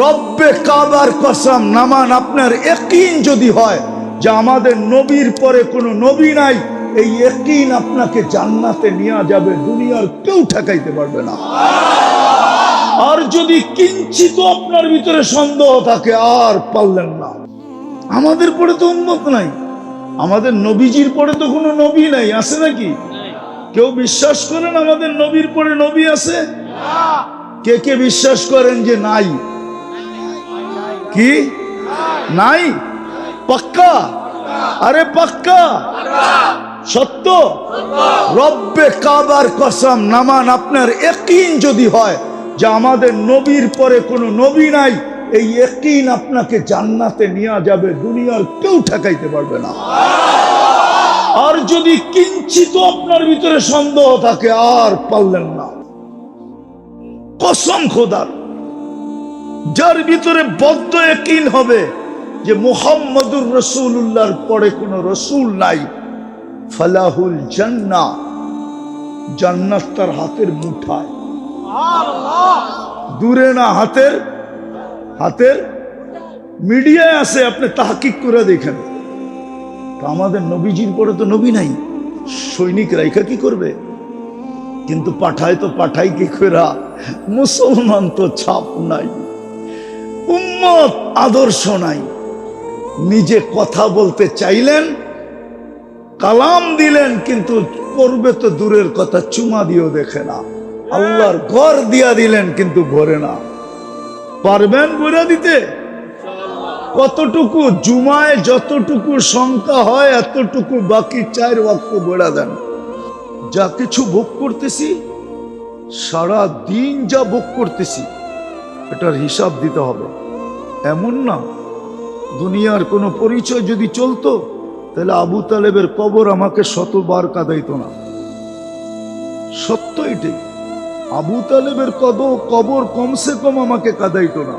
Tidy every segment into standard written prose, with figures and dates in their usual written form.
রব্বে কাবার কসম, নামান আপনার ইয়াকিন যদি হয় যে আমাদের নবীর পরে কোনো নবী নাই, এই ইয়াকিন আপনাকে জান্নাতে নিয়ে যাবে, দুনিয়ার কেউ ঠেকাইতে পারবে না। আর যদি কিঞ্চিত আপনার ভিতরে সন্দেহ থাকে, আর পারলেন না। আমাদের পরে তো উম্মত নাই, আমাদের নবীজির পরে তো কোনো নবী নাই, আছে নাকি? কেউ বিশ্বাস করেন আমাদের নবীর পরে নবী আছে? কে কে বিশ্বাস করেন যে নাই? কি নাই? পাক্কা? আরে পাক্কা, সত্য। রব্বে কাবার কসম, নামান আপনার ইয়াকিন যদি হয় যে আমাদের নবীর পরে কোনো নবী নাই, এই ইয়াকিন আপনাকে জান্নাতে নিয়ে যাবে, দুনিয়ার কেউ ঠেকাইতে পারবে না। আর যদি কিঞ্চিত আপনার ভিতরে সন্দেহ থাকে, আর পারলেন না। কসম খোদার, যার ভিতরে বদ্ধ ইয়াকিন হবে যে মুহাম্মদুর রাসূলুল্লাহর পরে কোনো রসুল নাই, ফালাহুল জান্নাহ, জান্নাত তার হাতের মুঠায়, দূরে না, হাতের মিডিয়ায় আছে, আপনি তাহকিক করে দেখেন। আমাদের নবীজির পরে তো নবী নাই, সৈনিক রাইখা কি করবে? কিন্তু পাঠায় তো পাঠাই কি করে? মুসলমান তো ছাপ নাই, উম্মত আদর্শ নাই। নিজে কথা বলতে চাইলেন, কালাম দিলেন, কিন্তু করবে তো দূরের কথা, চুমা দিয়েও দেখে না। আল্লাহর ঘর দিয়া দিলেন, কিন্তু ভরে না। পারবেন ভরে দিতে? কতটুকু? জুমায় যতটুকু সংখ্যা হয় এতটুকু বাকি 4 ওয়াক্ত ভরে দেন। যা কিছু ভোগ করতেছি, সারা দিন যা ভোগ করতেছি, এটার হিসাব দিতে হবে। এমন না দুনিয়ার কোনো পরিচয় যদি চলতো, তাহলে আবু তালেবের কবর আমাকে 100বার কাঁদাইতো না। সত্য এটাই, আবু তালেবের কবর কমসে কম আমাকে কাঁদাইতো না।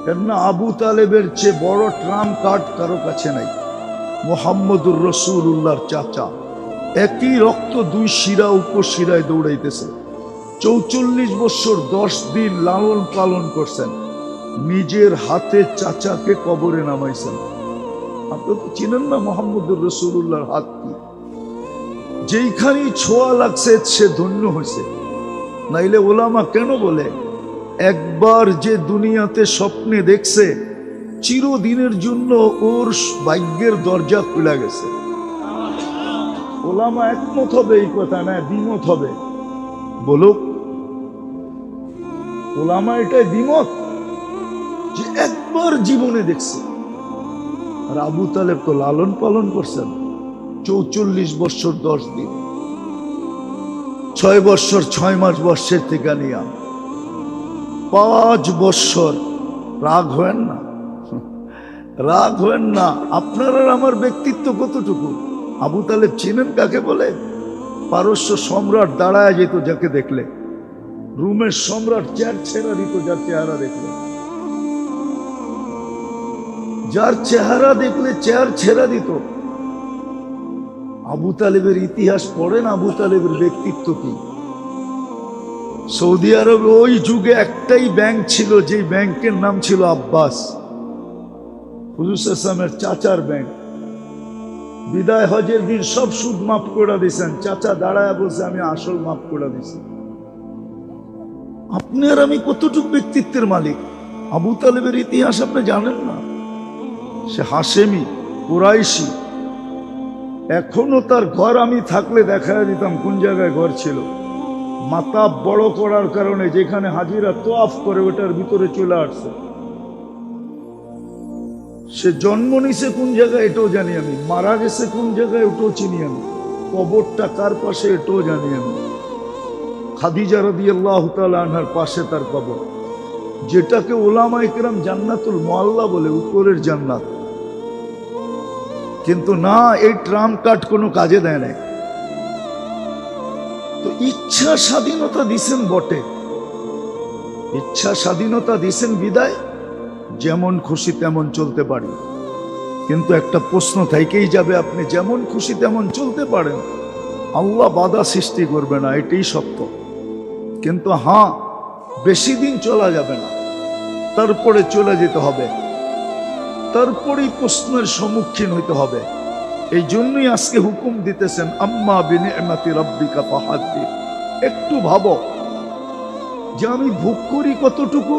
কেননা আবু তালেবের চেয়ে বড় ট্রাম্প কার্ড কারো কাছে নাই। মুহাম্মদুর রাসূলুল্লাহর চাচা, একই রক্ত 2 শিরা উপশিরায় দৌড়াইতেছে। 44 বছর 10 দিন লালন পালন করছেন, নিজের হাতে চাচাকে কবরে নামাইছেন। আপনি তো চিনেন না মুহাম্মদুর রাসূলুল্লাহর হাত কি? যেইখানেই ছোঁয়া লাগছে সে ধন্য হয়েছে। নাইলে ওলামা কেন বলে, একবার যে দুনিয়াতে স্বপ্নে দেখছে, চিরদিনের জন্য ওর ভাগ্যের দরজা খুলে গেছে। ওলামা একমত হবে এই কথা, না দ্বিমত হবে? বলুক, ওলামা এটাই দ্বিমত যে একবার জীবনে দেখছে। আর আবু তালেব তো লালন পালন করছেন 44 বছর 10 দিন, 6 বছর 6 মাস বয়সের থেকে নিয়ে 5 বছর। রাগ হয়েন না, রাগ হয়েন না। আপনার আর আমার ব্যক্তিত্ব কতটুকু? আবু তালেব চিনেন কাকে বলে? পারস্য সম্রাট দাঁড়ায় যেত যাকে দেখলে, রুমের সম্রাট চেয়ার ছেড়া দিত যার চেহারা দেখলে, যার চেহারা দেখলে চেয়ার ছেড়া দিত। আবু তালেবের ইতিহাস পড়েন, আবু তালেবের ব্যক্তিত্ব কি। সৌদি আরবে ওই যুগে একটাই ব্যাংক ছিল, যে ব্যাংকের নাম ছিল আব্বাস, হুজুর সাল্লাল্লাহু আলাইহি চাচার ব্যাংক। বিদায় হজের দিন সব সুদ মাফ করে দিয়েছেন, চাচা দাঁড়ায় বলছে আমি আসল মাফ করে দিছি। আপনি আর আমি কতটুকু ব্যক্তিত্বের মালিক? আবু তালেবের ইতিহাস আপনি জানেন না? সে হাশেমি, কুরাইশি। এখনো তার ঘর আমি থাকলে দেখা দিতাম কোন জায়গায় ঘর ছিল। মাথা বড় করার কারণে যেখানে হাজিরা তোয়াফ করে ওটার ভিতরে চলে আসছে। সে জন্ম নিছে কোন জায়গায় এটাও জানি আমি, মারা গেছে কোন জায়গায় ওটাও চিনি আমি, কবরটা কার পাশে এটাও জানি আমি। খাদিজা রাদিয়াল্লাহু তাআলা আনহার পাশে তার কবর, যেটাকে উলামায়ে কেরাম জান্নাতুল মুআল্লা বলে, উপরের জান্নাত। কিন্তু না, এই ট্রাম্প কার্ড কোনো কাজে দেয় নাই। তো ইচ্ছা স্বাধীনতা দিছেন বটে, ইচ্ছা স্বাধীনতা দিছেন বিদায় যেমন খুশি তেমন চলতে পারি। কিন্তু একটা প্রশ্ন থেকেই যাবে, আপনি যেমন খুশি তেমন চলতে পারেন, আল্লাহ বাধা সৃষ্টি করবে না, এটাই সত্য। কিন্তু হ্যাঁ, বেশি দিন চলা যাবে না। তারপরে চলে যেতে হবে, তারপরেই প্রশ্নের সম্মুখীন হইতে হবে। এই জন্যই আজকে হুকুম দিতেছেন আম্মা বিনিআমাতি রাব্বিকা ফাহাদ্দিস। একটু ভাবো যে আমি ভোগ করি কতটুকু,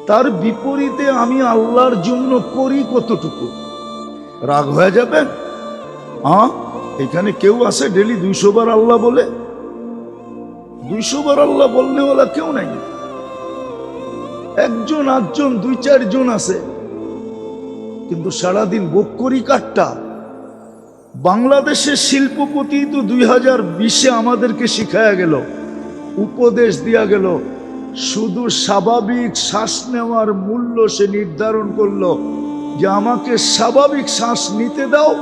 তার বিপরীতে আমি আল্লাহর জন্য করি কতটুকু। রাগ হয়ে যাবেন? এখানে কেউ আছে ডেলি 200 বার আল্লাহ বলে? 200 বার আল্লাহ বলনেওয়ালা কেউ নাই। একজন আধজন 2-4 জন আছে, কিন্তু সারাদিন ভোগ করি কাটটা। বাংলাদেশের শিল্পপতি তো 2020-এ আমাদেরকে শিখায়া গেল, উপদেশ দিয়া গেল, শুধু স্বাভাবিক শ্বাস নেওয়ার মূল্য সে নির্ধারণ করলো যে আমাকে স্বাভাবিক শ্বাস নিতে দাও,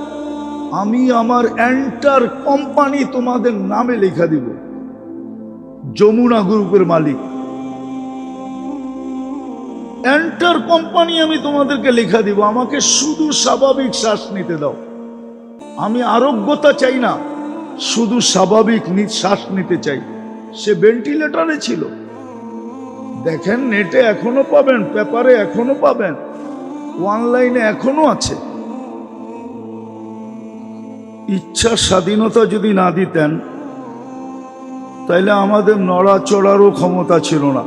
আমি আমার এন্টার কোম্পানি তোমাদের নামে লেখা দিব। যমুনা গ্রুপের মালিক, এন্টার কোম্পানি আমি তোমাদেরকে লেখা দিব, আমাকে শুধু স্বাভাবিক শ্বাস নিতে দাও। আমি আরোগ্যতা চাই না, শুধু স্বাভাবিক শ্বাস নিতে চাই। সে ভেন্টিলেটরে ছিল। দেখেন, নেটে এখনো পাবেন, পেপারে এখনো পাবেন, অনলাইনে এখনো আছে। ইচ্ছা স্বাধীনতা যদি না দিতেন তাইলে আমাদের নড়াচড়ারও ক্ষমতা ছিল না।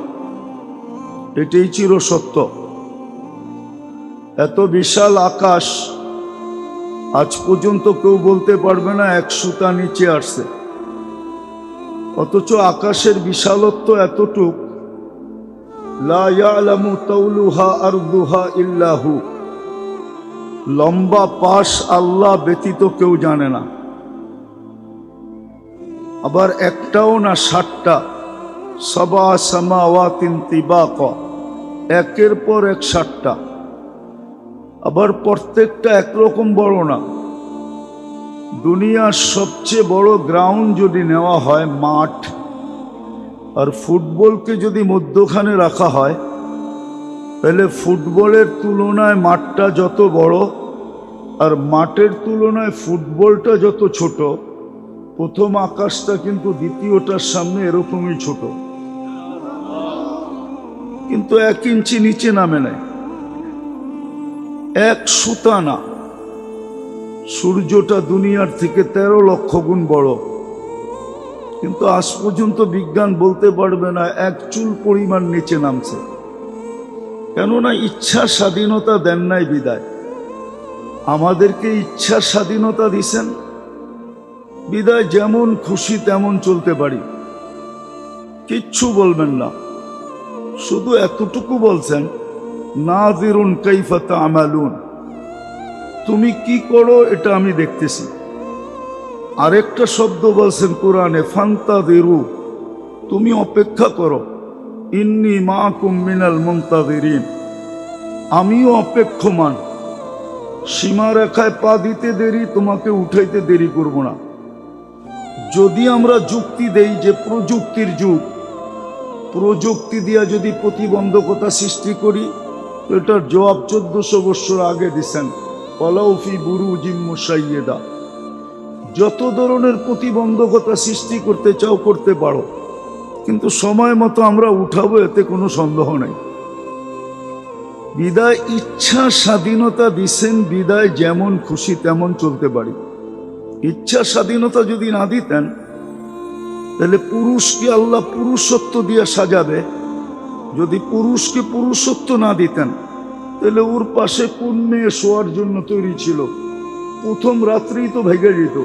এটাই চির সত্য। এত বিশাল আকাশ, আজ পর্যন্ত কেউ বলতে পারবে না 1 সুতা নিচে আসছে। অথচ আকাশের বিশালত্ব এতটুক, লা ইয়ালামু তাওলুহা আরদুহা ইল্লা হু। লম্বা পাশ আল্লাহ ব্যতীত কেউ জানে না। আবার একটাও না 60টা, সাবা সামাওয়াতিন তিবাকা, একের পর এক 60টা। আবার প্রত্যেকটা একরকম বড় না। দুনিয়ার সবচেয়ে বড় গ্রাউন্ড যদি নেওয়া হয় মাঠ, আর ফুটবলকে যদি মধ্যখানে রাখা হয়, তাহলে ফুটবলের তুলনায় মাঠটা যত বড় আর মাঠের তুলনায় ফুটবলটা যত ছোট, প্রথম আকাশটা কিন্তু দ্বিতীয়টার সামনে এরকমই ছোট, কিন্তু 1 ইঞ্চি নিচে নামে নাই, 1 সুতা না। সূর্যটা দুনিয়ার থেকে 13 লক্ষ গুণ বড়, কিন্তু আজ পর্যন্ত বিজ্ঞান বলতে পারবে না 1 চুল পরিমাণ নিচে নামছে। কেননা ইচ্ছা স্বাধীনতা দেন নাই বিদায়। আমাদেরকে ইচ্ছা স্বাধীনতা দিছেন বিদায় যেমন খুশি তেমন চলতে পারি, কিচ্ছু বলবেন না। শুধু এতটুকু বলছেন, নাযিরুন কাইফা তা'মালুন, তুমি কি করো এটা আমি দেখতেছি। আরেকটা শব্দ বলছেন কোরআনে, ফান্তাযিরু, তুমি অপেক্ষা করো, ইন্নী মাআকুম মিনাল মুনতাযিরিন, আমিও অপেক্ষমান। সীমারেখায় পা দিতে দেরি, তোমাকে উঠাইতে দেরি করব না। যদি আমরা যুক্তি দেই যে প্রযুক্তির যুগ, প্রযুক্তি দিয়া যদি প্রতিবন্ধকতা সৃষ্টি করি, এটার জবাব 1400 বছর আগে দিছেন, ওয়ালাউ ফি বুরুজিম মুশাইয়্যাদা। যত ধরনের প্রতিবন্ধকতা সৃষ্টি করতে চাও করতে পারো, কিন্তু সময় মতো আমরা উঠাবো, এতে কোনো সন্দেহ নাই। বিদায় ইচ্ছা স্বাধীনতা দিছেন বিদায় যেমন খুশি তেমন চলতে পারি। ইচ্ছা স্বাধীনতা যদি না দিতেন তাহলে পুরুষকে আল্লাহ পুরুষত্ব দিয়ে সাজাবে। যদি পুরুষকে পুরুষত্ব না দিতেন তাহলে ওর পাশে কোন মেয়ে শোয়ার জন্য তৈরি ছিল? প্রথম রাত্রেই তো ভেঙে যেত।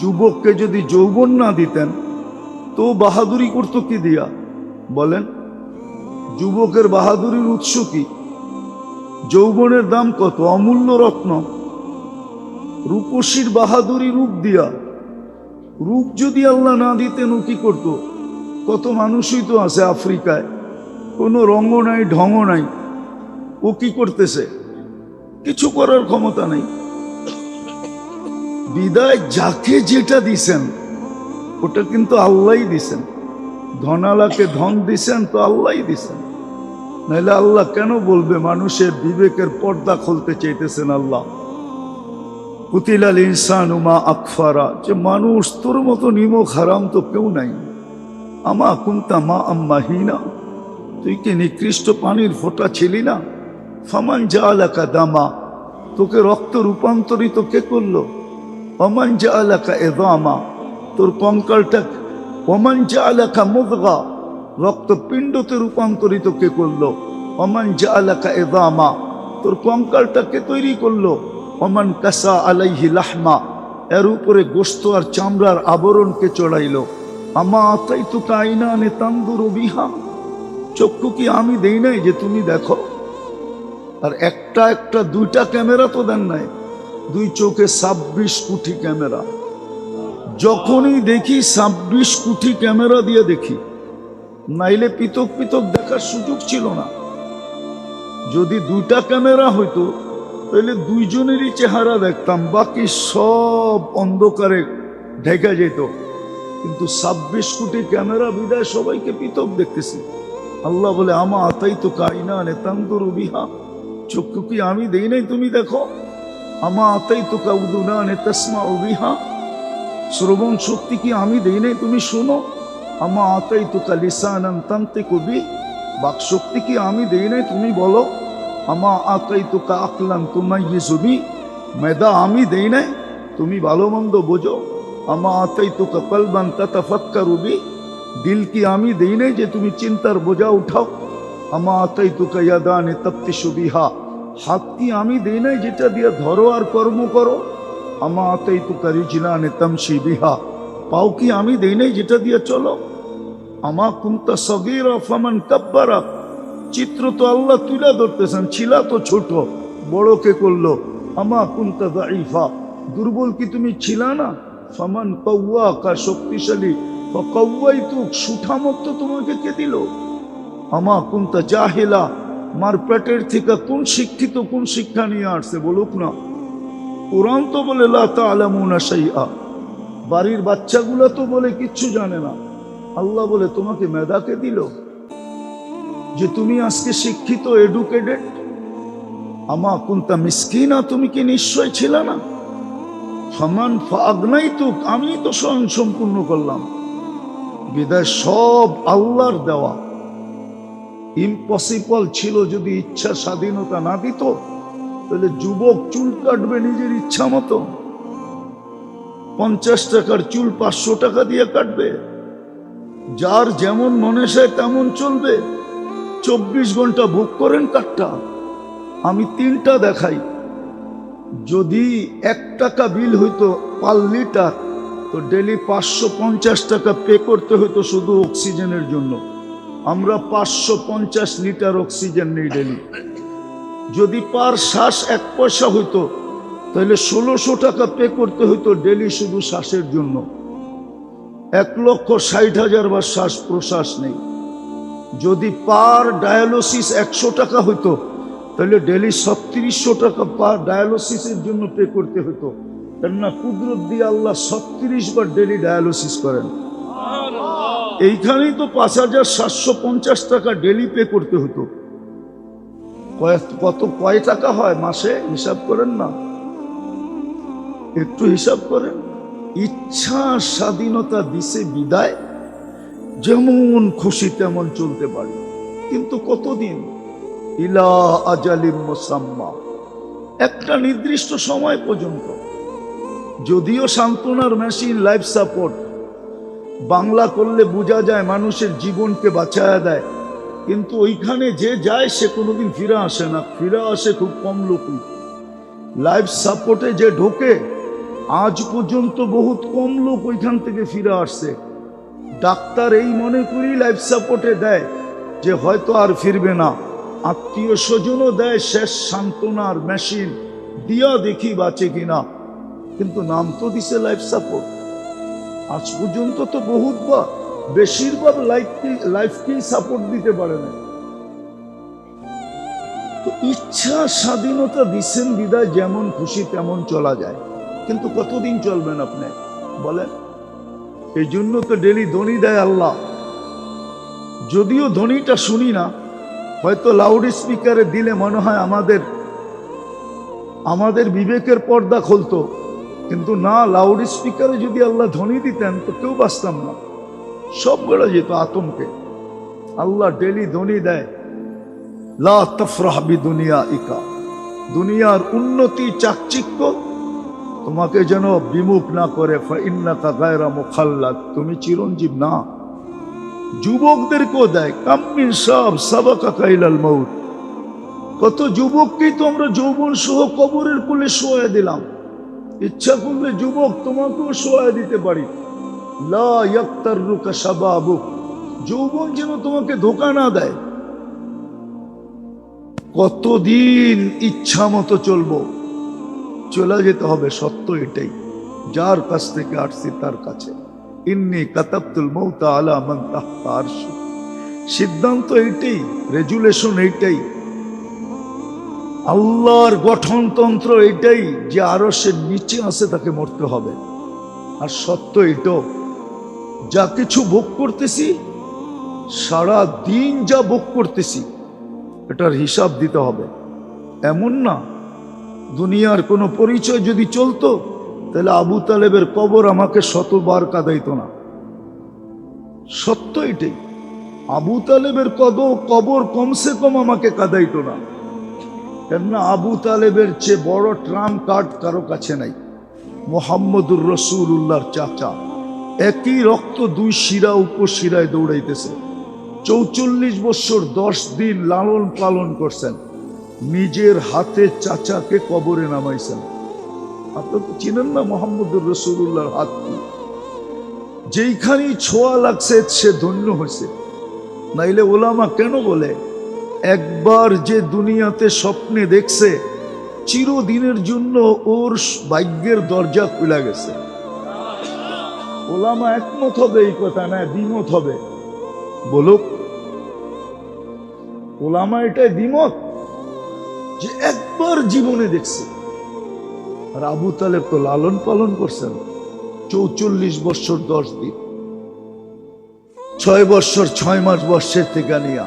যুবককে যদি যৌবন না দিতেন তো বাহাদুরি করতো কি দিয়া বলেন? যুবকের বাহাদুরির উৎস কি? যৌবনের দাম কত? অমূল্য রত্ন। রূপসীর বাহাদুরি রূপ দিয়া। রূপ যদি আল্লাহ না দিতেন ও কি করতো? কত মানুষই তো আছে আফ্রিকায়, কোনো রঙও নাই ঢঙও নাই, ও কি করতেছে? কিছু করার ক্ষমতা নেই। বিদায় যাকে যেটা দিছেন ওটা কিন্তু আল্লাহই দিছেন। ধনালাকে ধন দিছেন তো আল্লাহই দিছেন, নাহলে আল্লাহ কেন বলবে মানুষের বিবেকের পর্দা খুলতে চাইতেছেন আল্লাহ? কুতিলাল ইনসানু মা আকফারা, যে মানুষ তোর মতো নিমক হারাম তো কেউ নাই। আমা কুনতা মা আম্মাহিনা, তুই কি নিকৃষ্ট পানির ফোঁটা ছিলি না? ফামান জাআলাকা দামা, তোকে রক্ত রূপান্তরিত কে করলো? ওমান জাআলাকা ইযামা, তোর কঙ্কালটা, ওমান জাআলাকা মুদগা, রক্তপিণ্ডতে রূপান্তরিত কে করলো? ওমান জাআলাকা ইযামা, তোর কঙ্কালটাকে তৈরি করলো? ওমান কাসা আলাইহি লাহমা, এর উপরে গোশত আর চামড়ার আবরণকে চড়াইলো? আমা আতাইতুকা আইনানে তানদুরু বিহা, চক্ষু কি আমি দেই নাই যে তুমি দেখো? আর একটা একটা দুইটা ক্যামেরা তো দেন নাই, দুই চোখে 26 কোটি ক্যামেরা। যখনই দেখি 26 কোটি ক্যামেরা দিয়ে দেখি, নাইলে পৃথক পৃথক দেখার সুযোগ ছিল না। যদি দুইটা ক্যামেরা হইতো তাহলে দুইজনেরই চেহারা দেখতাম, বাকি সব অন্ধকারে ঢেকে যেত। কিন্তু 26 কোটি ক্যামেরা বিদায় সবাইকে পৃথক দেখতেছি। আল্লাহ বলে আমা আতাইতুকা আইনানে তানদুরু বিহা, চক্ষু কি আমি দেই নাই তুমি দেখো? আমা আতাইতুকা উযুনানে তাসমাউ বিহা, শ্রবণ শক্তি কি আমি দেই নাই তুমি শোনো? আমা আতাইতুকা লিসানান তানতিকু বি, বাক শক্তি কি আমি দেই নাই তুমি বলো? আমা আতাইতুকা আকলান তুমাইয়িজু বি, মেধা আমি দেই নাই তুমি ভালো মন্দ বোঝো? আমা আতাইতুকা কলবান তাতাফাক্কারু বি, দিল কি আমি দেই নাই যে তুমি চিন্তার বোঝা উঠাও? আমা আতাইতুকা ইয়াদানে তাফতিশু বিহা, হাত কি আমি দেই নাই যেটা দিয়ে ধরো আর কর্ম করো? আমা আতাইতুকা রিজলানে তামশি বিহা, পাও কি আমি দেই নাই যেটা দিয়ে চলো? আমা কুনতা সগীরা ফামান কাব্বারা, চিত্র তো আল্লাহ তুলে ধরতেছেন, ছিলা তো ছোট, বড় কে করলো? আমা কুনতা দাঈফা, দুর্বল কি তুমি ছিলা না? ফামান কাওয়াকা, শক্তিশালী, ফাকাওয়াইতুক, সুঠামত তোমাকে কে দিল? আমা কুনতা জাহিলা, মার পেটের থেকে কোন শিক্ষিত কোন শিক্ষা নিয়ে আসছে বলুক না? কোরআন তো বলে লা তা'লামুনা শাইআ, বাড়ির বাচ্চাগুলো তো বলে কিচ্ছু জানে না। আল্লাহ বলে তোমাকে মেধাকে দিল যে তুমি আজকে শিক্ষিত, এডুকেটেড? আমা কুনতা মিসকিনা, তুমি কি নিশ্চয় ছিল না? ফামান ফাগনাইতুক, আমি তো স্বয়ং সম্পূর্ণ করলাম। বিদায় সব আল্লাহর দেওয়া। ইম্পসিবল ছিল যদি ইচ্ছা স্বাধীনতা না দিত, তাহলে যুবক চুল কাটবে নিজের ইচ্ছা মতো, 50 টাকার চুল 500 টাকা দিয়ে কাটবে, যার যেমন মনে চায় তেমন চলবে, 24 ঘন্টা ভোগ করেন কাটটা। আমি 3টা দেখাই, যদি 1 টাকা বিল হইতো পার লিটার, তো ডেলি 550 টাকা পে করতে হইতো শুধু অক্সিজেনের জন্য। আমরা 550 লিটার অক্সিজেন নেই ডেলি। যদি পার শ্বাস 1 পয়সা হইতো, তাহলে 1600 টাকা পে করতে হইতো ডেলি শুধু শ্বাসের জন্য। 1,60,000 বার শ্বাস প্রশ্বাস নেই। যদি পার ডায়ালিসিস 100 টাকা হইতো, তাহলে ডেলি 3600 টাকা পার ডায়ালিসিসের জন্য পে করতে হতো। কেননা কুদরত দিয়ে আল্লাহ 36 বার ডেলি ডায়ালিসিস করেন। এইখানেই তো 5750 টাকা ডেলি পে করতে হতো। কয় টাকা হয় মাসে? হিসাব করেন না, একটু হিসাব করেন। ইচ্ছা স্বাধীনতা দিছে বিদায়, যেমন খুশি তেমন চলতে পারি, কিন্তু কতদিন? ইলা আজালিম মুসাম্মা, একটা নির্দিষ্ট সময় পর্যন্ত। যদিও সান্ত্বনার মেশিন, লাইফ সাপোর্ট, বাংলা করলে বোঝা যায় মানুষের জীবনকে বাঁচায়া দেয়, কিন্তু ওইখানে যে যায় সে কোনোদিন ফিরে আসে না, ফিরে আসে খুব কম লোকই। লাইফ সাপোর্টে যে ঢোকে, আজ পর্যন্ত বহুত কম লোক ওইখান থেকে ফিরে আসছে। ডাক্তার এই মনে করি লাইফ সাপোর্টে দেয় যে হয়তো আর ফিরবে না, আত্মীয় স্বজনও দেয় শেষ সান্ত্বনার মেশিন, দিয়া দেখি বাঁচে কিনা, কিন্তু নাম তো দিছে লাইফ সাপোর্ট। আজ পর্যন্ত তো বহুতবার, বেশিরভাগ লাইফকেই সাপোর্ট দিতে পারে না। তো ইচ্ছা স্বাধীনতা দিচ্ছেন বিদায় যেমন খুশি তেমন চলা যায়, কিন্তু কতদিন চলবেন আপনি বলেন? এই জন্য তো ডেলি ধ্বনি দেয় আল্লাহ। যদিও ধ্বনিটা শুনি না, হয়তো লাউড স্পিকারে দিলে মনে হয় আমাদের বিবেকের পর্দা খুলতো, কিন্তু না, লাউড স্পিকারে যদি আল্লাহ ধ্বনি দিতেন তো কেউ বাঁচতাম না, সব বেড়ে যেত আতঙ্কে। আল্লাহ ডেলি ধ্বনি দেয়, লা তাফরাহ বিদুনিয়াইকা, দুনিয়ার উন্নতি চাকচিক্য তোমাকে যেন বিমুখ না করে, ফাইন্নাকা গায়রা মুখাল্লাদ, তুমি চিরঞ্জীব না। যুবকদেরকেও দেয়, কাম মিন শাব সাবাকাকা ইলাল মাউত, কত যুবককেই তো আমরা যৌবন সহ কবরের কোলে শোয়া দিলাম। ইচ্ছা করলে যুবক তোমাকেও শোয়া দিতে পারি। লা ইয়াক্তাররুকা শাবাবুক, যৌবন যেন তোমাকে ধোঁকা না দেয়। কতদিন ইচ্ছা মতো চলবো, চলে যেতে হবে। সত্য এটাই, যার কাছ থেকে আসছি তার কাছে। ইন্নী কাতাবতুল মাউতা আলা মান তাহতা আরশি, সিদ্ধান্ত এইটাই, রেজুলেশন এইটাই, আল্লাহর গঠনতন্ত্র এটাই যে আরশের নিচে আছে তাকে মরতে হবে। আর সত্য এটাও, যা কিছু ভোগ করতেছি, সারা দিন যা ভোগ করতেছি এটার হিসাব দিতে হবে। এমন না দুনিয়ার কোনো পরিচয় যদি চলতো তাহলে আবু তালেবের কবর আমাকে শতবার কাঁদাইতো না। সত্য এটাই, আবু তালেবের কবর কমসে কম আমাকে কাঁদাইতো না। কেননা আবু তালেবের চেয়ে বড় ট্রাম্প কার্ড কারো কাছে নাই। মুহাম্মদুর রাসূলুল্লাহর চাচা, একই রক্ত দুই শিরা উপশিরায় দৌড়াইতেছে। ৪৪ বছর ১০ দিন লালন পালন করছেন, নিজের হাতে চাচাকে কবরে নামাইছেন। আপনি তো চিনেন না মুহাম্মদুর রাসূলুল্লাহর হাত কি, যেইখানেই ছোঁয়া লাগছে সে ধন্য হয়েছে। নাইলে ওলামা কেন বলে, একবার যে দুনিয়াতে স্বপ্নে দেখছে চিরদিনের জন্য ওর ভাগ্যের দরজা খুলে গেছে। ওলামা একমত হবে এই কথা, না দ্বিমত হবে? বলুক, ওলামা এটাই দ্বিমত যে একবার জীবনে দেখছে। আর আবু তালেব তো লালন পালন করছেন ৪৪ বছর ১০ দিন, ৬ বছর ৬ মাস বর্ষের থেকে নিয়ে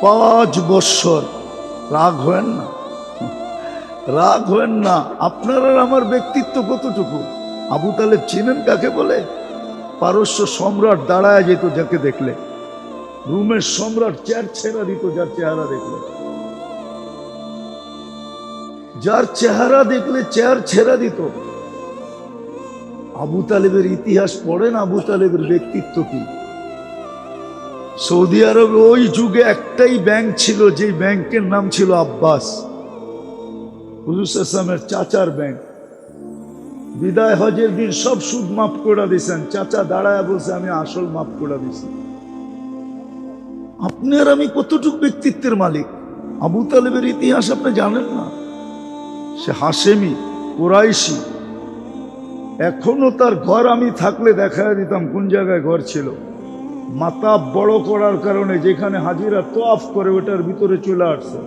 ৫ বছর। রাগ হয়েন না, রাগ হয়েন না। আপনার আর আমার ব্যক্তিত্ব কতটুকু? আবু তালেব চিনেন কাকে বলে? পারস্য সম্রাট দাঁড়ায় যেত যাকে দেখলে, রুমের সম্রাট চেয়ার ছেড়া দিত যার চেহারা দেখলে, যার চেহারা দেখলে চেয়ার ছেড়া দিত। আবু তালেবের ইতিহাস পড়েন, আবু তালেবের ব্যক্তিত্ব কি। সৌদি আরবে ওই যুগে একটাই ব্যাংক ছিল, যে ব্যাংকের নাম ছিল আব্বাস, হুজুর সাল্লাল্লাহু চাচার ব্যাংক। বিদায় হজের দিন সব সুদ মাফ করে দিয়েছেন, চাচা দাঁড়ায় বলছে আমি আসল মাফ করে দিছি। আপনি আর আমি কতটুকু ব্যক্তিত্বের মালিক? আবু তালেবের ইতিহাস আপনি জানেন না? সে হাশেমি, কুরাইশি। এখনো তার ঘর আমি থাকলে দেখা দিতাম কোন জায়গায় ঘর ছিল। মাথা বড় করার কারণে যেখানে হাজিরা তোয়াফ করে ওটার ভিতরে চলে আসছে।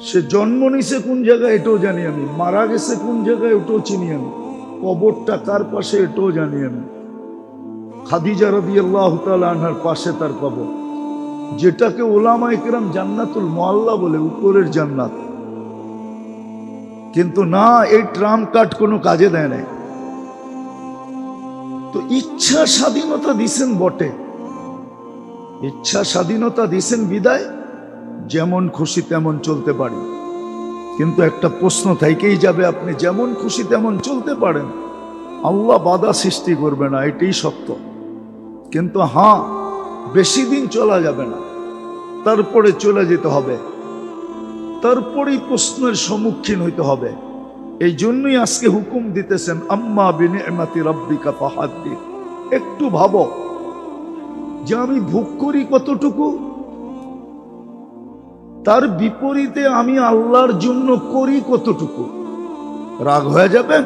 সে জন্ম নিছে কোন জায়গায় এটাও জানি আমি, মারা গেছে কোন জায়গায় ওটাও চিনি আমি, কবরটা কার পাশে এটাও জানি আমি। খাদিজা রাদিয়াল্লাহু তাআলা আনহার পাশে তার কবর, যেটাকে উলামায়ে কেরাম জান্নাতুল মুআল্লা বলে, উপরের জান্নাত। কিন্তু না, এই ট্রাম্প কার্ড কোনো কাজে দেয় নাই। তো ইচ্ছা স্বাধীনতা দিছেন বটে, ইচ্ছা স্বাধীনতা দিছেন বিদায় যেমন খুশি তেমন চলতে পারি। কিন্তু একটা প্রশ্ন থেকেই যাবে, আপনি যেমন খুশি তেমন চলতে পারেন, আল্লাহ বাধা সৃষ্টি করবে না, এটাই সত্য। কিন্তু হ্যাঁ, বেশি দিন চলা যাবে না, তারপরে চলে যেতে হবে, তারপরেই প্রশ্নের সম্মুখীন হইতে হবে। এই জন্যই আজকে হুকুম দিতেছেন, আম্মা বিনিআমাতি রাব্বিকা ফাহাদ্দিস। একটু ভাবো যে আমি ভোগ করি কতটুকু, তার বিপরীতে আমি আল্লাহর জন্য করি কতটুকু। রাগ হয়ে যাবেন?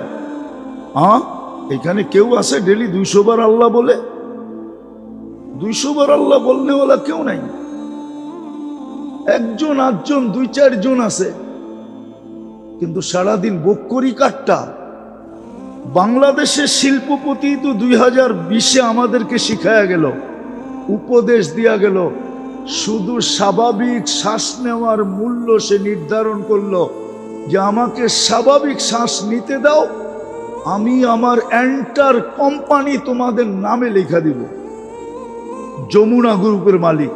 এখানে কেউ আছে ডেলি ২০০ বার আল্লাহ বলে? ২০০ বার আল্লাহ বললে ওলা কেউ নাই। একজন আটজন ২-৪ জন আছে, কিন্তু সারাদিন ভোগ করি কাটটা। বাংলাদেশের শিল্পপতি তো 2020-এ আমাদেরকে শিখায়া গেল, উপদেশ দিয়া গেল, শুধু স্বাভাবিক শ্বাস নেওয়ার মূল্য সে নির্ধারণ করলো যে আমাকে স্বাভাবিক শ্বাস নিতে দাও, আমি আমার এন্টার কোম্পানি তোমাদের নামে লেখা দিব। যমুনা গ্রুপের মালিক।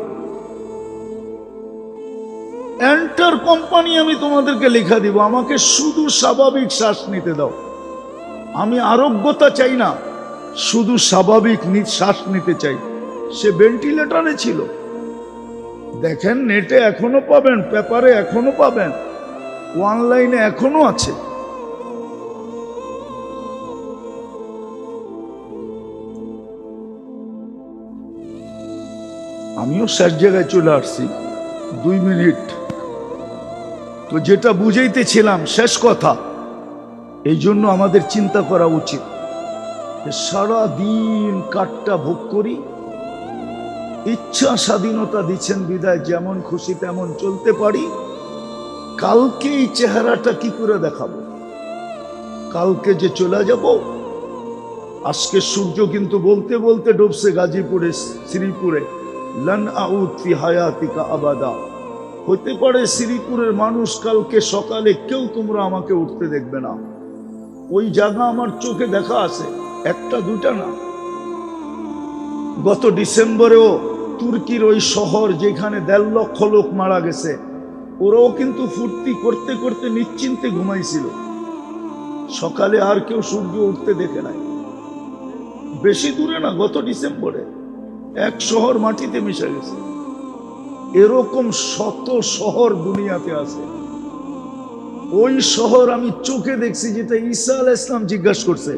এন্টার কোম্পানি আমি তোমাদেরকে লেখা দিব, আমাকে শুধু স্বাভাবিক শ্বাস নিতে দাও। আমি আরোগ্যতা চাই না, শুধু স্বাভাবিক শ্বাস নিতে চাই। সে ভেন্টিলেটরে ছিল। দেখেন, নেটে এখনো পাবেন, পেপারে এখনো পাবেন, অনলাইনে এখনো আছে। আমিও শেষ জায়গায় চলে আসছি, 2 মিনিট। তো যেটা বুঝাইতেছিলাম, শেষ কথা, এই জন্য আমাদের চিন্তা করা উচিত। সারা দিন কাঠটা ভোগ করি, ইচ্ছা স্বাধীনতা দিচ্ছেন বিদায় যেমন খুশি তেমন চলতে পারি। কালকে এই চেহারাটা কি করে দেখাবো? কালকে যে চলে যাব। আজকে সূর্য কিন্তু বলতে বলতে ডুবছে গাজীপুরে, শ্রীপুরে। লান আউদ ফি হায়াতিকা আবাদা। হতে পারে শ্রীপুরের মানুষ কালকে সকালে কেউ তোমরা আমাকে উঠতে দেখবে না। ওই জায়গা আমার চোখে দেখা আছে, একটা দুটা না। গত ডিসেম্বরেও তুর্কির ওই শহর যেখানে 1.5 লক্ষ লোক মারা গেছে, ওরাও কিন্তু ফুর্তি করতে করতে নিশ্চিন্তে ঘুমাইছিল। সকালে আর কেউ সূর্য উঠতে দেখে নাই। বেশি দূরে না, গত ডিসেম্বরে এক শহর মাটিতে মিশে গেছে। এরকম শত শহর দুনিয়াতে আছে। ওই শহর আমি চোখে দেখছি, যেটা ঈসা আলাইহিস সালাম জিজ্ঞাসা করছে,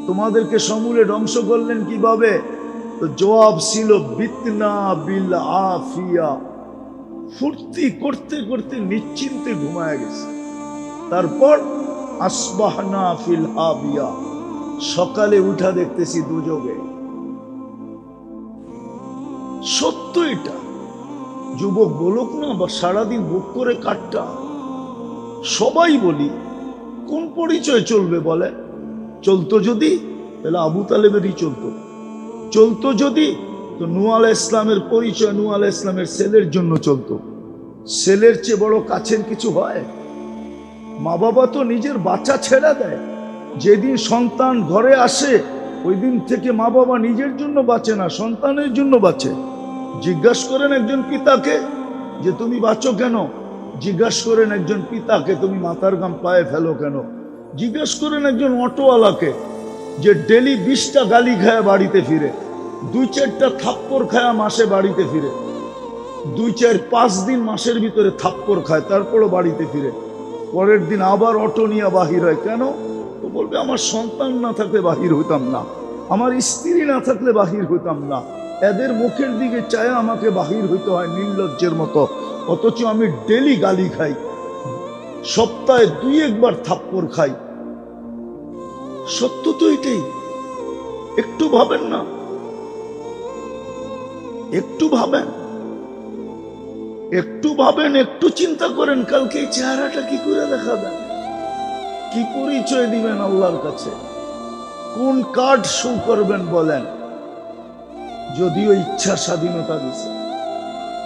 তোমাদেরকে সমূলে ধ্বংস করলেন কিভাবে? তো জবাব ছিল বিতনা বিল আফিয়া। ফুর্তি করতে করতে নিশ্চিন্তে ঘুমায় গেছে। তারপর আসবাহনা ফিল হাবিয়া, সকালে উঠা দেখতেছি দুযোগে। সত্য এটা। যুবক বলুক না বা সারাদিন বুক করে কাটটা, সবাই বলি, কোন পরিচয় চলবে বলে? চলতো যদি, তাহলে আবু তালেবেরই চলতো। চলতো যদি, তো নূহ আলাইহিস ইসলামের পরিচয় নূহ আলাইহিস ইসলামের ছেলের জন্য চলতো। ছেলের চেয়ে বড় কাছের কিছু হয়? মা বাবা তো নিজের বাচ্চা ছেড়ে দেয়। যেদিন সন্তান ঘরে আসে, ওই দিন থেকে মা বাবা নিজের জন্য বাঁচে না, সন্তানের জন্য বাঁচে। জিজ্ঞাসা করেন একজন পিতাকে যে তুমি বাঁচো কেন? জিজ্ঞাসা করেন একজন পিতাকে তুমি মাথার ঘাম পায়ে ফেলো কেন? জিজ্ঞাসা করেন একজন অটোওয়ালাকে যে ডেলি 20টা গালি খায় বাড়িতে ফিরে, 2-4টা থাপ্পড় খায় মাসে বাড়িতে ফিরে, 2-4-5 দিন মাসের ভিতরে থাপ্পড় খায়, তারপরও বাড়িতে ফিরে, পরের দিন আবার অটো নিয়ে বাহির হয়। কেন? তো বলবে আমার সন্তান না থাকলে বাহির হইতাম না, আমার স্ত্রী না থাকলে বাহির হইতাম না, এদের মুখের দিকে চায় আমাকে বাহির হইতে হয় নির্লজ্জের মতো। অথচ আমি ডেলি গালি খাই, সপ্তাহে 2-1 বার থাপ্পড় খাই। সত্য তো এটাই। একটু ভাবেন না, একটু ভাবেন, একটু ভাবেন, একটু চিন্তা করেন, কালকে এই চেহারাটা কি করে দেখাবেন? কি পরিচয় দিবেন আল্লাহর কাছে? কোন কার্ড শো করবেন বলেন? যদিও ইচ্ছা স্বাধীনতা দিছে।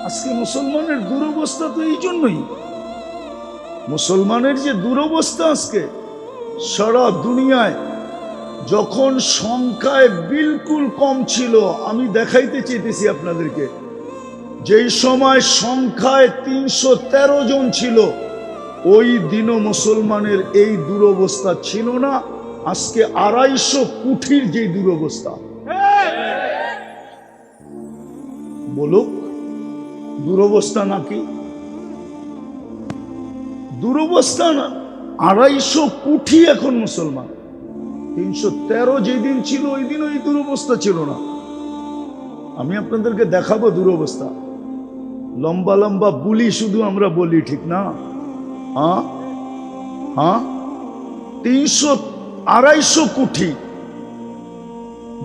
আজকে মুসলমানের দুরবস্থা তো এই জন্যই। মুসলমানের যে দুরবস্থা আজকে সারা দুনিয়ায়, যখন সংখ্যায় বিলকুল কম ছিল, আমি দেখাইতে চাইতেছি আপনাদেরকে, যেই সময় সংখ্যায় 313 জন ছিল, ওই দিনও মুসলমানের এই দুরবস্থা ছিল না। আজকে 250 কোটির যে দুরবস্থা। বলুক দুরবস্থা নাকি? দুরবস্থা না। 250 কোটি এখন মুসলমান। 313 যেদিন ছিল ওই দিন ওই দুরবস্থা ছিল না। আমি আপনাদেরকে দেখাবো দুরবস্থা। লম্বা লম্বা বুলি শুধু আমরা বলি, ঠিক না? হ্যাঁ হ্যাঁ, 250 কোটি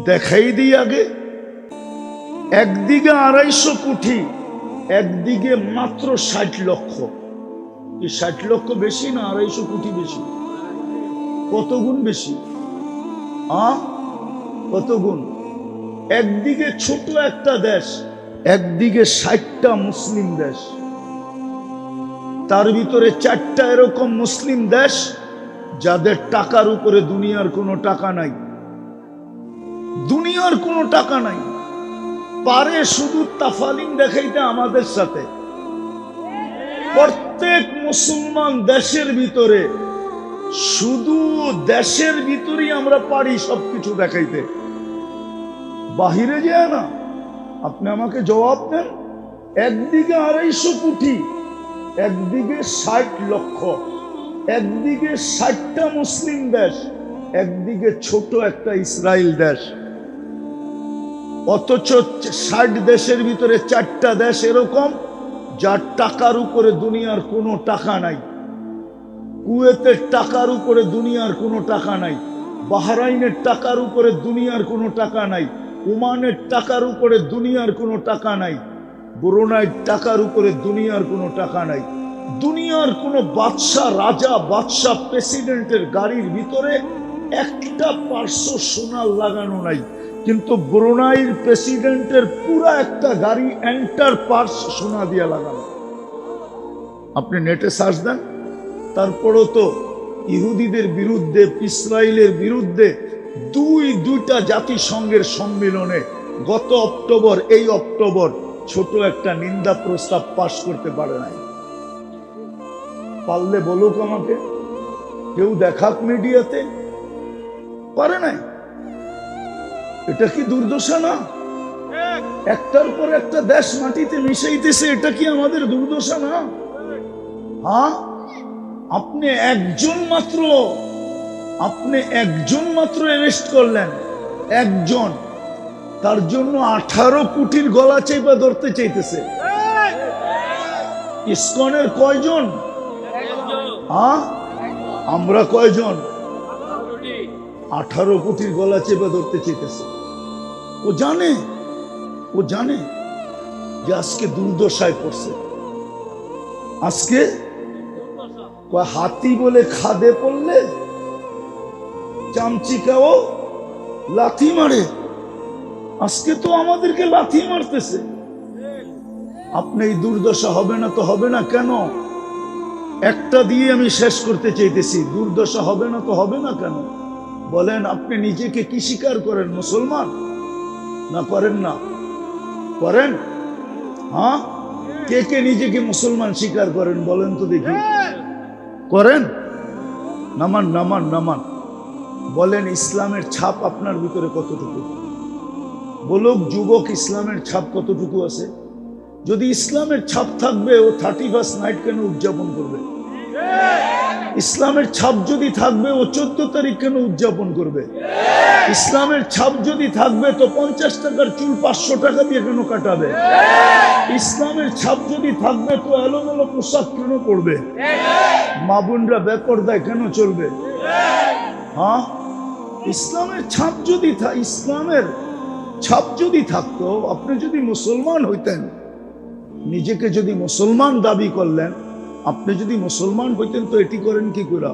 দেখাই দিই আগে। একদিকে 250 কোটি, একদিকে মাত্র 60 লক্ষ। এই 60 লক্ষ বেশি না 250 কোটি বেশি? কত গুণ বেশি? কত গুণ? একদিকে ছোট একটা দেশ, একদিকে 60টা মুসলিম দেশ, তার ভিতরে 4টা এরকম মুসলিম দেশ যাদের টাকার উপরে দুনিয়ার কোনো টাকা নাই। দুনিয়ার কোনো টাকা নাই। পারে শুধু তাফালিং দেখাইতে আমাদের সাথে। প্রত্যেক মুসলমান দেশের ভিতরে, শুধু দেশের ভিতরেই আমরা পারি সবকিছু দেখাইতে, বাহিরে যায় না। আপনি আমাকে জবাব দেন, একদিকে 250 কোটি, একদিকে 60 লক্ষ, একদিকে 60টা মুসলিম দেশ, একদিকে ছোট একটা ইসরায়েল দেশ। অথচ 60 দেশের ভিতরে 4টা দেশ এরকম যার টাকার উপরে দুনিয়ার কোনো টাকা নাই। কুয়েতের টাকার উপরে দুনিয়ার কোনো টাকা নাই, বাহরাইনের টাকার উপরে দুনিয়ার কোনো টাকা নাই, ওমানের টাকার উপরে দুনিয়ার কোনো টাকা নাই, ব্রুনাইয়ের টাকার উপরে দুনিয়ার কোনো টাকা নাই। দুনিয়ার কোনো বাদশাহ, রাজা, বাদশাহ, প্রেসিডেন্টের গাড়ির ভিতরে একটা পার্শ্ব সোনার লাগানো নাই, কিন্তু ব্রুনাইয়ের প্রেসিডেন্টের পুরা একটা গাড়ি এন্টার পার্স সোনা দিয়ে লাগানো। আপনি নেটে সার্চ দেন, তারপরও তো ইহুদিদের বিরুদ্ধে, ইসরায়েলের বিরুদ্ধে দুইটা জাতিসংঘের সম্মেলনে গত অক্টোবর, এই অক্টোবর ছোট একটা নিন্দা প্রস্তাব পাশ করতে পারে নাই। পারলে বলুক আমাকে, কেউ দেখাক মিডিয়াতে, পারে নাই। এটা কি দুর্দশা না? একটার পর একটা দেশ মাটিতে মিশাইতেছে, এটা কি আমাদের দুর্দশা না? হ্যাঁ, আপনি একজন মাত্র অ্যারেস্ট করলেন, একজন, তার জন্য 18 কোটির গলা চেপে ধরতে চাইতেছে। ইসকনের কয়জন? হ্যাঁ, আমরা কয়জন? 18 কোটির গলা চেপে ধরতে চাইতেছে। ও জানে যে আজকে দুর্দশায় পড়ছে। আজকে হাতি বলে খাদে পড়লে চামচিকাও লাথি মারে, আজকে তো আমাদেরকে লাথি মারতেছে। আপনি এই দুর্দশা হবে না তো হবে না কেন? একটা দিয়ে আমি শেষ করতে চাইতেছি, দুর্দশা হবে না তো হবে না কেন? বলেন, আপনি নিজেকে কি স্বীকার করেন? মুসলমান না করেন না? করেন? হ্যাঁ, কে কে নিজেকে মুসলমান স্বীকার করেন বলেন তো দেখি। করেন? নামান। বলেন, ইসলামের ছাপ আপনার ভিতরে কতটুকু? বলুক যুবক, ইসলামের ছাপ কতটুকু আছে? যদি ইসলামের ছাপ থাকবে, ও 31st নাইট কেন উদযাপন করবে? ইসলামের ছাপ যদি থাকবে, ও 14 তারিখ কেন উদযাপন করবে? ইসলামের ছাপ যদি থাকবে, তো 50 টাকার চুল 500 টাকা দিয়ে কেন কাটাবে? ইসলামের ছাপ যদি থাকবে, তো এলোমেলো পোশাক কেন পড়বে? মা বোনরা বেপরদায় কেন চলবে? হ্যাঁ, ইসলামের ছাপ যদি থাকতো, আপনি যদি মুসলমান হইতেন, নিজেকে যদি মুসলমান দাবি করলেন, আপনি যদি মুসলমান হইতেন, তো এটি করেন কি করে?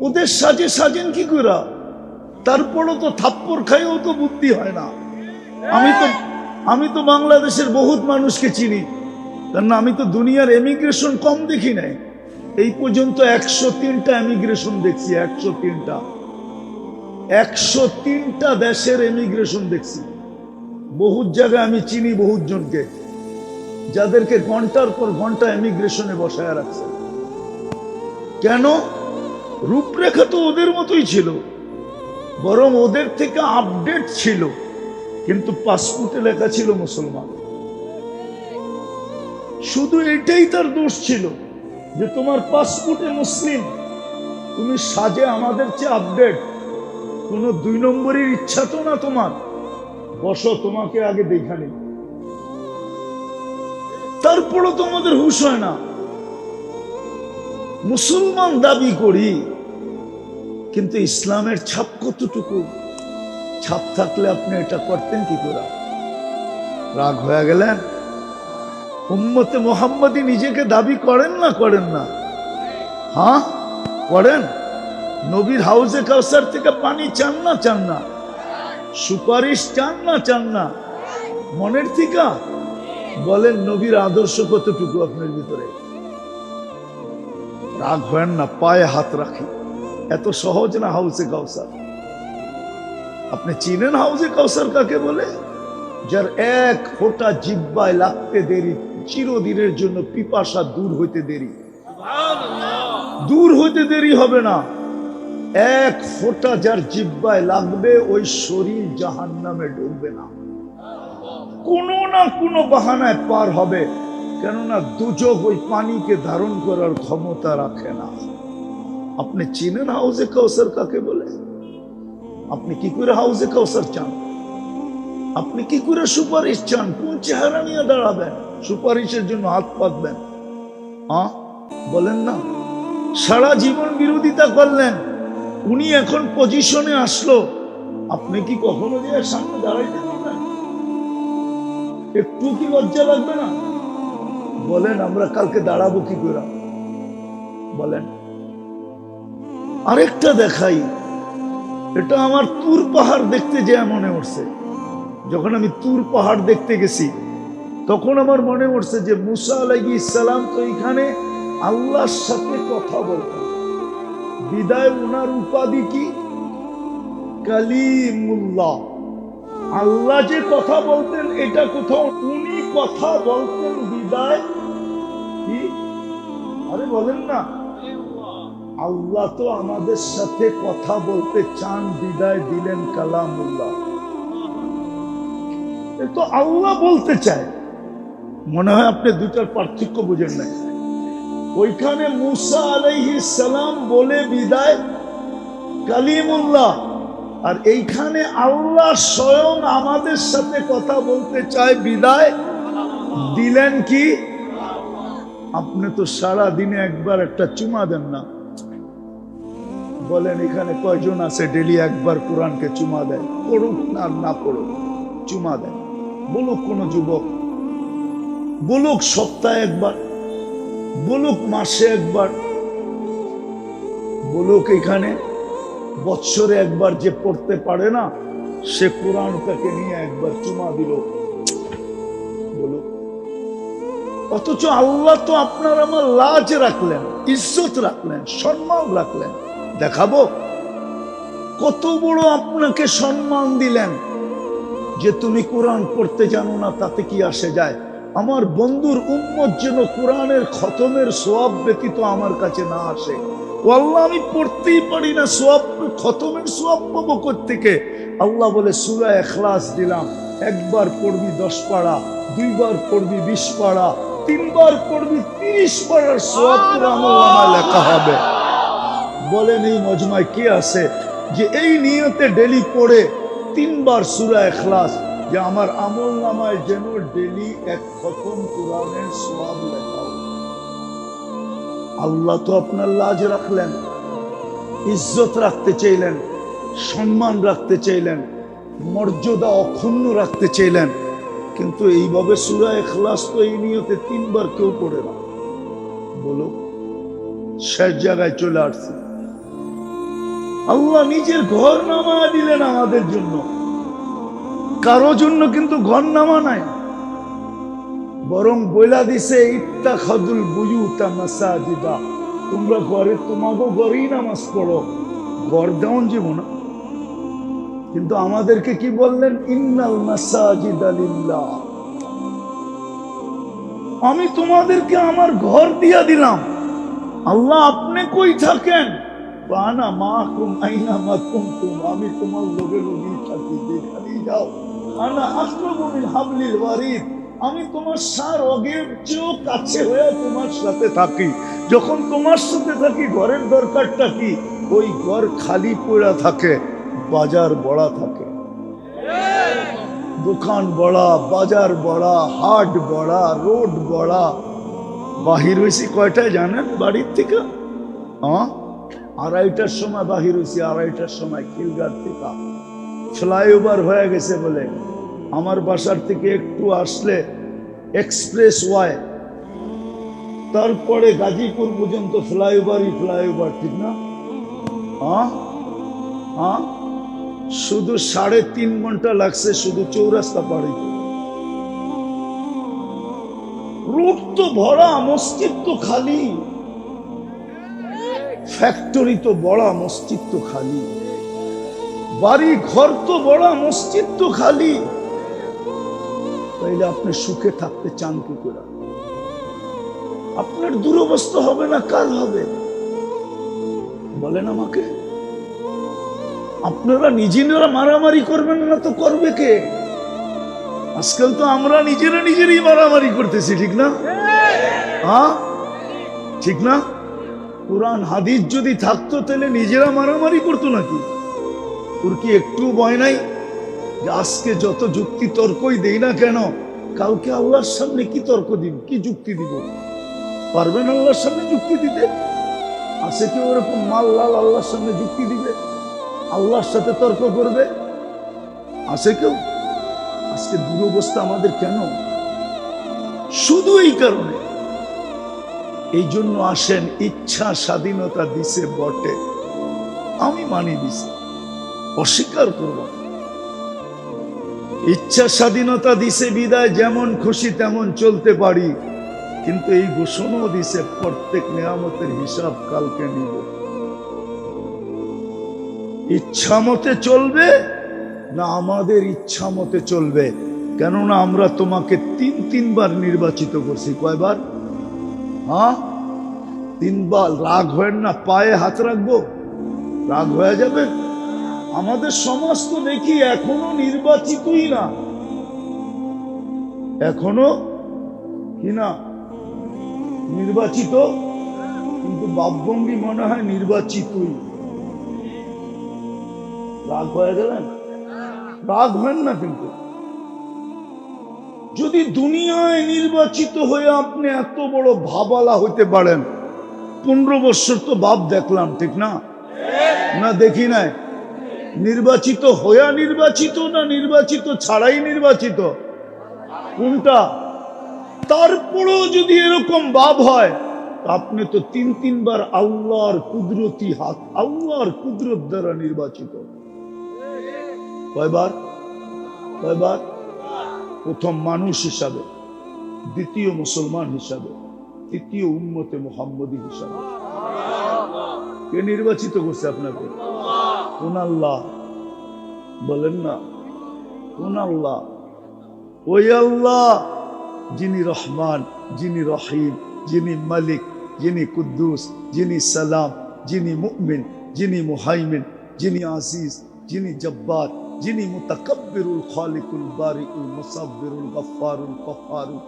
ওদের সাজেন কি করে? তারপরও তো থাপ্পড় খাইও তো বুদ্ধি হয় না। আমি তো বাংলাদেশের বহুত মানুষকে চিনি, কারণ আমি তো দুনিয়ার এমিগ্রেশন কম দেখি নাই। এই পর্যন্ত 103টা এমিগ্রেশন দেখছি, 103টা দেশের এমিগ্রেশন দেখছি। বহুত জায়গায় আমি চিনি বহুত জনকে, যাদেরকে ঘন্টার পর ঘন্টা এমিগ্রেশনে বসায় রাখছে। কেন? রূপরেখা তো ওদের মতোই ছিল, বরং ওদের থেকে আপডেট ছিল, কিন্তু পাসপোর্টে লেখা ছিল মুসলমান। শুধু এটাই তার দোষ ছিল যে তোমার পাসপোর্টে মুসলিম, তুমি সাজে আমাদের চেয়ে আপডেট। কোনো 2 নম্বরের ইচ্ছা তো না তোমার, বসো, তোমাকে আগে দেখা নেই। তারপরও তোমাদের হুঁশ হয় না। মুসলমান দাবি করি, কিন্তু ইসলামের ছাপ কতটুকু? ছাপ থাকলে আপনি এটা করতেন কি করে? রাগ হয়ে গেলেন? উম্মতে মুহাম্মাদি নিজেকে দাবি করেন না? হ্যাঁ, করেন। নবীর হাউজে কাউসার থেকে পানি চান না? সুপারিশ চান না? মনের থেকে বলেন, নবীর আদর্শ কতটুকু আপনার ভিতরে? রাগ হয় না, পায়ে হাত রাখি। এত সহজ না হাউসে কাউসার। আপনি চিনেন হাউজে কাউসার কাকে বলে? যার এক ফোঁটা জিহ্বায় লাগতে দেরি, চিরদিনের জন্য পিপাসা দূর হইতে দেরি, দূর হইতে দেরি হবে না। এক ফোঁটা যার জিহ্বায় লাগবে ওই শরীর জাহান্নামে ডুববে না, কোনো না কোনো বাহানায় পার হবে। কেননা দুজক ওই পানিকে ধারণ করার ক্ষমতা রাখে না। আপনি চিনেন হাউজে কাউসার কাকে বলে? আপনি কি করে হাউজে কাউসার চান? আপনি কি করে সুপারিশ চান? কোন চেহারা নিয়ে দাঁড়াবেন? সুপারিশের জন্য হাত পাতবেন? বলেন না। সারা জীবন বিরোধিতা করলেন, উনি এখন পজিশনে আসলো, আপনি কি কখনো দিয়ে সামনে দাঁড়াইতে পারবেন? একটু কি লজ্জা লাগবে না? বলেন আমরা কালকে দাঁড়াবো কি করে? বলেন। আরেকটা দেখাই, এটা আমার তুর পাহাড় দেখতে যে মনে উঠছে। যখন আমি তুর পাহাড় দেখতে গেছি তখন আমার মনে উঠছে যে মুসা আলাইহিস সালাম তো এখানে আল্লাহর সাথে কথা বলতেন, বিদায় উনার উপাধি কি? কালিমুল্লাহ। আল্লাহ যে কথা বলতেন এটা কোথাও উনি কথা বলতেন বিদায় কি? আরে বলেন না, আল্লাহ তো আমাদের সাথে কথা বলতে চান, বিদায় দিলেন কালামুল্লাহ। তো আল্লাহ বলতে চায়। মনে হয় আপনি দুইটার পার্থক্য বুঝেন নাই। ওইখানে মুসা আলাইহিস সালাম বলে বিদায় কালিমুল্লাহ, আর এইখানে আল্লাহ স্বয়ং আমাদের সাথে কথা বলতে চায়, বিদায় দিলেন কি? আপনি তো সারা দিনে একবার একটা চুমা দেন না। বলেন এখানে কয়জন আছে ডেলি একবার কোরআনকে চুমা দেয়? পড়ুক না না পড়ুক, চুমা দেয়। বলুক কোন যুবক, বলুক সপ্তাহে একবার, বলুক মাসে একবার, বলুক এখানে বৎসরে একবার যে পড়তে পারে না সে কোরআনটাকে নিয়ে একবার চুমা দিল, বলুক। অথচ আল্লাহ তো আপনার আমার লাজ রাখলেন, ইজ্জত রাখলেন, সম্মান রাখলেন। দেখাবো কত বড় আপনাকে সম্মান দিলেন যে তুমি কোরআন পড়তে জানো না, তাতে কি আসে যায়? আমার বন্ধুর উম্মত যেন কোরআনের খতমের সোয়াব ব্যতীত আমার কাছে না আসে। ও আল্লাহ, আমি পড়তেই পারি না, সোয়াব খতমের সোয়াব পাবো কোত্থেকে? আল্লাহ বলে সূরা ইখলাস দিলাম, একবার পড়বি 10 পারা, দুইবার পড়বি 20 পারা, তিনবার পড়বি 30 পারার সোয়াব তোর আমলনামায় লেখা হবে। বলেন এই মজমায় কি আছে যে এই নিয়তে ডেলি পড়ে 3 বার সূরা ইখলাস, যে আমার আমলনামায় যেন ডেলি এক খতম কোরআনের সওয়াব লেখা হবে। আল্লাহ তো আপনার লাজ রাখলেন, ইজ্জত রাখতে চাইলেন, সম্মান রাখতে চাইলেন, মর্যাদা অক্ষুণ্ণ রাখতে চাইলেন, কিন্তু এইভাবে সূরা ইখলাস তো এই নিয়তে 3 বার কেউ পড়ে না। বলো, শেষ জায়গায় চলে আসছে। আল্লাহ নিজের ঘর নামায় দিলেন আমাদের জন্য, কারো জন্য কিন্তু ঘর নামা নাই, বরং বইলা দিছে ইত্তাখাযুল বুয়ুতা মাসাজিদা, তোমরা ঘরে তোমাগো ঘরেই নামাজ পড়ো, ঘর দেওয়ান জীবন। কিন্তু আমাদেরকে কি বললেন? ইন্নাল মাসাজিদা লিল্লাহ, আমি তোমাদেরকে আমার ঘর দিয়া দিলাম। আল্লাহ আপনি কই থাকেন? আনা মাকুম আইনা মা কুনতুম, আমি তোমার লগে লগে থাকি, যেখানেই যাও। আনা আকরাবু মিন হাবলিল ওয়ারিদ, আমি তোমার সার অগের চেয়েও কাছে হয়ে তোমার সাথে থাকি। যখন তোমার সাথে থাকি ঘরের দরকারটা কি? ওই ঘর খালি পড়া থাকে, বাজার বড়া থাকে, দোকান বড়া, বাজার বড়া, হাট বড়া, রোড বড়া। বাহির হয়েছি কয়টায় জানেন? বাড়ির থেকে 2:30টার সময় বাহির হয়েছি, 2:30টার সময় খিলগার থেকে। ফ্লাইওভার হয়ে গেছে বলে আমার বাসার থেকে একটু আসলে এক্সপ্রেস ওয়ে, তারপরে গাজীপুর পর্যন্ত ফ্লাইওভারই ফ্লাইওভার, ঠিক না? শুধু 3.5 ঘন্টা লাগছে শুধু চৌরাস্তা পাড়ি। রোড তো ভরা, মসজিদ তো খালি, ফ্যাক্টরি তো বড়া, মসজিদ তো খালি। বাড়ি ঘর তো বড়, মসজিদ তো খালি, তাইলে আপনি সুখে থাকতে চান কি করে? আপনার দুরবস্থা হবে না কার হবে বলেন আমাকে? আপনারা নিজেরা মারামারি করবেন না তো করবে কে? আজকাল তো আমরা নিজেরাই মারামারি করতেছি, ঠিক না? হ্যাঁ, ঠিক না? কোরআন হাদিস যদি থাকতো তাহলে নিজেরা মারামারি করতো নাকি? ওর কি একটু ভয় নাই যে আজকে যত যুক্তি তর্কই দেই না কেন, কালকে আল্লাহর সামনে কি তর্ক দিব, কি যুক্তি দিব? পারবেন আল্লাহর সামনে যুক্তি দিতে? আছে কি ওরকম মাল্লাল আল্লাহর সামনে যুক্তি দিবে, আল্লাহর সাথে তর্ক করবে? আছে কেউ? আজকে দুরবস্থা আমাদের কেন? শুধু এই কারণে। এই জন্য আসেন, ইচ্ছা স্বাধীনতা দিছে বটে, আমি মানি দিছি, অস্বীকার করব। ইচ্ছা স্বাধীনতা দিছে বিদায় যেমন খুশি তেমন চলতে পারি, কিন্তু এই ঘোষণাও দিছে প্রত্যেক নিয়ামতের হিসাব কালকে নিব। ইচ্ছা মতে চলবে না আমাদের ইচ্ছা মতে চলবে? কেননা আমরা তোমাকে তিনবার নির্বাচিত করছি। কয়বার? হ্যাঁ, 3 বার। রাগ হয় না, পায়ে হাত রাখবো, রাগ হয়ে যাবে? আমাদের সমাজ তো দেখি এখনো নির্বাচিতই না, এখনো কি না নির্বাচিত, কিন্তু বাপভঙ্গি মনে হয় নির্বাচিতই। রাগ হয়ে গেলেন? রাগ হয় না, কিন্তু যদি দুনিয়ায় নির্বাচিত হয়ে আপনি এত বড় ভাবালা হইতে পারেন, 15 বছর তো বাপ দেখলাম, ঠিক না? না দেখি নাই? নির্বাচিত হইয়া নির্বাচিত না নির্বাচিত ছাড়াই নির্বাচিত? কোনটা? তারপরেও যদি এরকম বাপ হয়, আপনি তো 3 বার আল্লাহর কুদরতি হাত, আল্লাহর কুদরত দ্বারা নির্বাচিত। কয়বার? কয়বার? প্রথম মানুষ হিসাবে, দ্বিতীয় মুসলমান হিসাবে, তৃতীয় উম্মতে মুহাম্মদী হিসাবে। কে নির্বাচিত করছে আপনাকে? কোন আল্লাহ? বলেন না, কোন আল্লাহ? ওই আল্লাহ যিনি রহমান, যিনি রহিম, যিনি মালিক, যিনি কুদ্দুস, যিনি সালাম, যিনি মুমিন, যিনি মুহাইমিন, যিনি আজিজ, যিনি জব্বার, যিনি মুতাকাব্বিরুল খালিকুল বারিউল মুসাব্বিরুল গফফারুল কহ্হারুল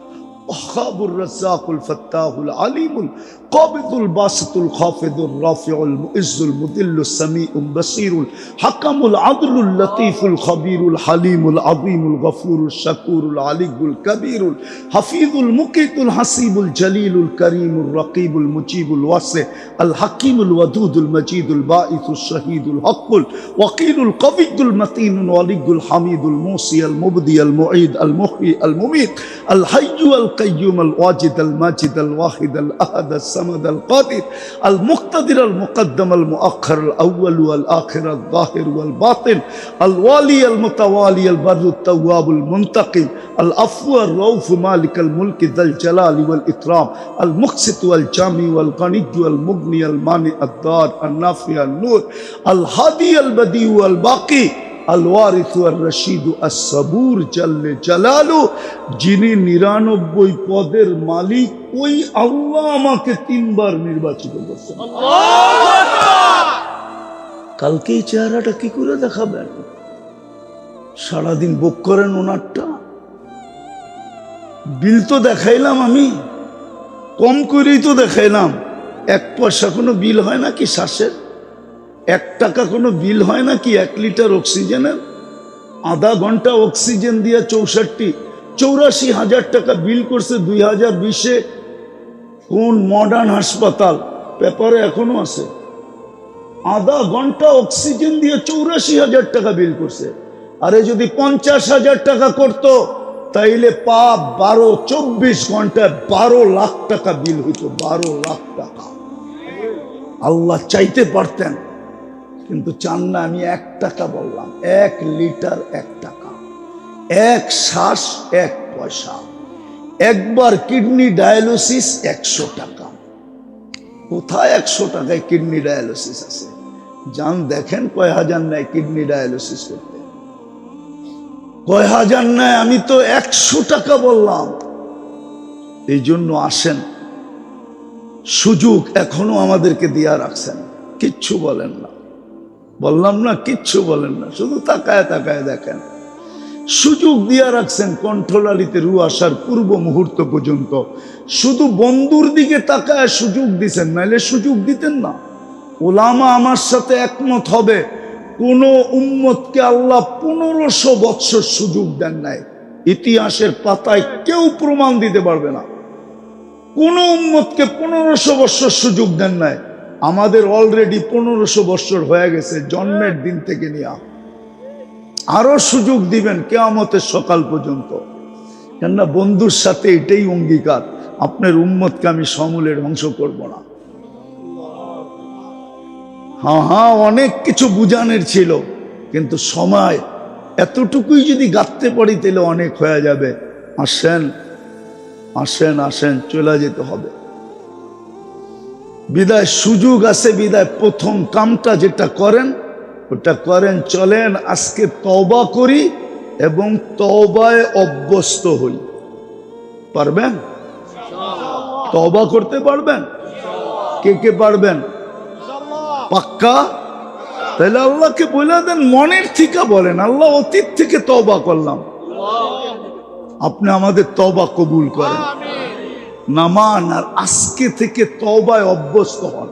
ওয়াহ্হাবুর রাজ্জাকুল ফাত্তাহুল আলিমুল কাবিদুল বাসিতুল খাফিদুর রাফিউল মুইজ্জুল মুদিল্লুস সামিউল বাসীরুল হাকামুল আদলুল লতীফুল খবীরুল হালিমুল আযীমুল গফুরুল শাকুরুল আলিয়ুল কবীরুল হাফিজুল মুকিতুল হাসিবুল জলিলুল করিমুল রকিবুল মুজিবুল ওয়াসি আল হাকিমুল ওয়াদুদুল মজিদুল বাঈসুল শহীদুল হকুল ওয়াকিলুল কবিয়ুল মতিনুল ওয়ালিয়ুল হামিদুল মুসি আল মুবদি আল মুঈদ আল মুহয়ি আল মুমীত আল হাইয়্যু আল কাইয়্যুম আল ওয়াজিদ আল মাজিদ আল ওয়াহিদ আল আহাদ আল সামাদ আল কাদির আল মুক্তাদির আল মুকদ্দম আল মুআখ্খার আল আউয়াল ওয়াল আখির আল যাহির ওয়াল বাতিন আল ওয়ালি আল মুতাওয়ালি আল বাররুত তাওয়াবুল মুনতাকিম আল আফু আর রাউফ মালিক আল মুলক যাল জালাল ওয়াল ইকরাম আল মুকসিত ওয়াল জামি ওয়াল গনি ওয়াল মুগনি আল মানি আদ দার আল নাফি আল নূর আল হাদি আল বদি ওয়াল বাকি আল ওয়ারিস ওয়ার রশিদ আস সাবুর জাল্লে জালালু। যিনি 99 পদের মালিক, ওই আল্লাহ আমাকে 3 বার নির্বাচিত করেছেন। কালকে এই চেহারাটা কি করে দেখাবেন? সারাদিন বুক করেন ওনারটা। বিল তো দেখাইলাম, আমি কম করেই তো দেখাইলাম। 1 পয়সা কোনো বিল হয় নাকি শ্বাসের? 1 টাকা কোনো বিল হয় নাকি 1 লিটার অক্সিজেনের? আধা ঘন্টা অক্সিজেন দিয়ে 84,000 টাকা বিল করছে 2020-এ। কোন মডার্ন হাসপাতাল? পেপারে এখনো আছে। আধা ঘন্টা অক্সিজেন দিয়ে 84,000 টাকা বিল করছে। আরে যদি 50,000 টাকা করতো তাইলে 24 ঘন্টায় 12 লাখ টাকা বিল হইতো। 12 লাখ টাকা আল্লাহ চাইতে পারতেন, কিন্তু চান না। আমি 1 টাকা বললাম, 1 লিটার 1 টাকা, 1 শ্বাস 1 পয়সা, একবার কিডনি ডায়ালিসিস 100 টাকা। কোথায় 100 টাকায় কিডনি ডায়ালিসিস আছে? যান দেখেন কয় হাজার নেয় কিডনি ডায়ালিসিস করতে, কয় হাজার নেয়। আমি তো 100 টাকা বললাম। এই জন্য আসেন, সুযোগ এখনো আমাদেরকে দিয়া রাখছেন, কিচ্ছু বলেন না। বললাম না, কিচ্ছু বলেন না, শুধু তাকায় তাকায় দেখেন। সুযোগ দিয়া রাখছেন কণ্ঠলালিতে রু আসার পূর্ব মুহূর্ত পর্যন্ত। শুধু বন্ধুর দিকে তাকায় সুযোগ দিছেন, নাইলে সুযোগ দিতেন না। ওলামা আমার সাথে একমত হবে, কোন উম্মতকে আল্লাহ 1500 বৎসর সুযোগ দেন নাই। ইতিহাসের পাতায় কেউ প্রমাণ দিতে পারবে না কোন উম্মতকে 1500 বৎসর সুযোগ দেন নাই। আমাদের অলরেডি 1500 বৎসর হয়ে গেছে জন্মের দিন থেকে নিয়ে। আরো সুযোগ দিবেন কিয়ামতের সকাল পর্যন্ত। কেননা বন্ধুর সাথে এটাই অঙ্গীকার, আপনার উম্মতকে আমি সমূলে ধ্বংস করব না। হ্যাঁ, অনেক কিছু বুঝানোর ছিল, কিন্তু সময় এতটুকুই যদি গাঁথতে পারি তাহলে অনেক হয়ে যাবে। আসেন আসেন আসেন, চলে যেতে হবে। বিদায় সুযোগ আছে, বিদায় প্রথম কামটা যেটা করেন ওটা করেন। চলেন আজকে তওবা করি এবং তওবায় অভ্যস্ত হই। পারবেন? তওবা করতে পারবেন? কে কে পারবেন? পাক্কা? তাহলে আল্লাহকে বলে দেন, মনের থেকে বলেন, আল্লাহ অতীত থেকে তওবা করলাম, আপনি আমাদের তওবা কবুল করেন। নামান আর আজকে থেকে তওবায় অভ্যস্ত হন।